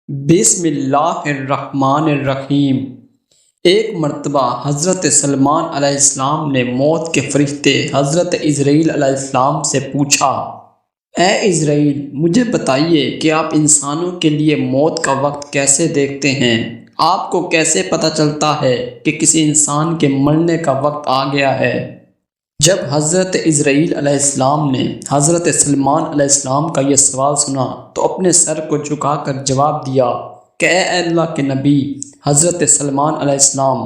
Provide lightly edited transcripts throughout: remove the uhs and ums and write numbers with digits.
بسم اللہ الرحمن الرحیم۔ ایک مرتبہ حضرت سلمان علیہ السلام نے موت کے فرشتے حضرت عزرائیل علیہ السلام سے پوچھا، اے عزرائیل، مجھے بتائیے کہ آپ انسانوں کے لیے موت کا وقت کیسے دیکھتے ہیں؟ آپ کو کیسے پتہ چلتا ہے کہ کسی انسان کے مرنے کا وقت آ گیا ہے؟ جب حضرت عزرائیل علیہ السلام نے حضرت سلمان علیہ السلام کا یہ سوال سنا تو اپنے سر کو جھکا کر جواب دیا کہ اے اللہ کے نبی حضرت سلمان علیہ السلام،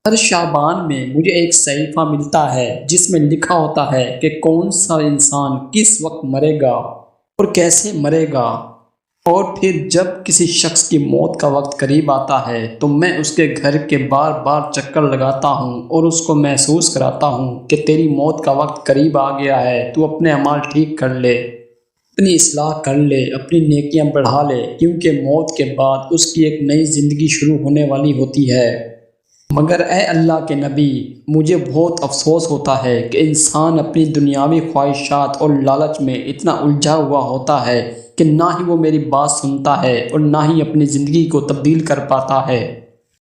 ہر شعبان میں مجھے ایک صحیفہ ملتا ہے جس میں لکھا ہوتا ہے کہ کون سا انسان کس وقت مرے گا اور کیسے مرے گا، اور پھر جب کسی شخص کی موت کا وقت قریب آتا ہے تو میں اس کے گھر کے بار بار چکر لگاتا ہوں اور اس کو محسوس کراتا ہوں کہ تیری موت کا وقت قریب آ گیا ہے، تو اپنے اعمال ٹھیک کر لے، اپنی اصلاح کر لے، اپنی نیکیاں بڑھا لے، کیونکہ موت کے بعد اس کی ایک نئی زندگی شروع ہونے والی ہوتی ہے۔ مگر اے اللہ کے نبی، مجھے بہت افسوس ہوتا ہے کہ انسان اپنی دنیاوی خواہشات اور لالچ میں اتنا الجھا ہوا ہوتا ہے کہ نہ ہی وہ میری بات سنتا ہے اور نہ ہی اپنی زندگی کو تبدیل کر پاتا ہے،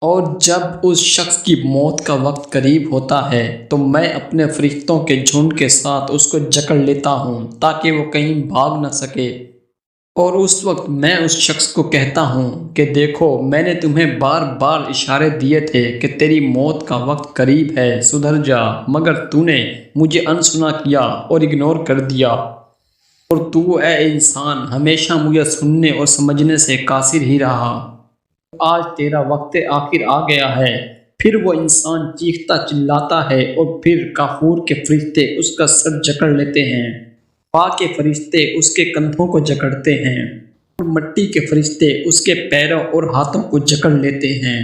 اور جب اس شخص کی موت کا وقت قریب ہوتا ہے تو میں اپنے فرشتوں کے جھنڈ کے ساتھ اس کو جکڑ لیتا ہوں تاکہ وہ کہیں بھاگ نہ سکے، اور اس وقت میں اس شخص کو کہتا ہوں کہ دیکھو، میں نے تمہیں بار بار اشارے دیے تھے کہ تیری موت کا وقت قریب ہے، سدھر جا، مگر تو نے مجھے انسنا کیا اور اگنور کر دیا، اور تو اے انسان ہمیشہ مجھے سننے اور سمجھنے سے قاصر ہی رہا۔ آج تیرا وقت آخر آ گیا ہے۔ پھر وہ انسان چیختا چلاتا ہے اور پھر کافور کے فرشتے اس کا سر جکڑ لیتے ہیں، پاک کے فرشتے اس کے کندھوں کو جکڑتے ہیں، اور مٹی کے فرشتے اس کے پیروں اور ہاتھوں کو جکڑ لیتے ہیں۔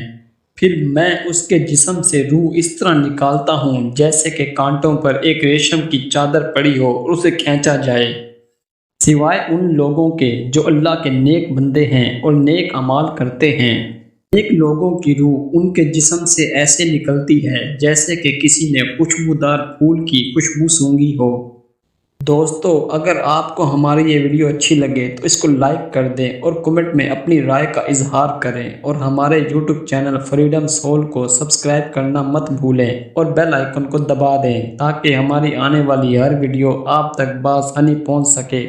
پھر میں اس کے جسم سے روح اس طرح نکالتا ہوں جیسے کہ کانٹوں پر ایک ریشم کی چادر پڑی ہو اور اسے کھینچا جائے، سوائے ان لوگوں کے جو اللہ کے نیک بندے ہیں اور نیک اعمال کرتے ہیں۔ نیک لوگوں کی روح ان کے جسم سے ایسے نکلتی ہے جیسے کہ کسی نے خوشبودار پھول کی خوشبو سونگھی ہو۔ دوستو، اگر آپ کو ہماری یہ ویڈیو اچھی لگے تو اس کو لائک کر دیں اور کمنٹ میں اپنی رائے کا اظہار کریں، اور ہمارے یوٹیوب چینل فریڈم سول کو سبسکرائب کرنا مت بھولیں اور بیل آئیکن کو دبا دیں تاکہ ہماری آنے والی ہر ویڈیو آپ تک بآسانی پہنچ سکے۔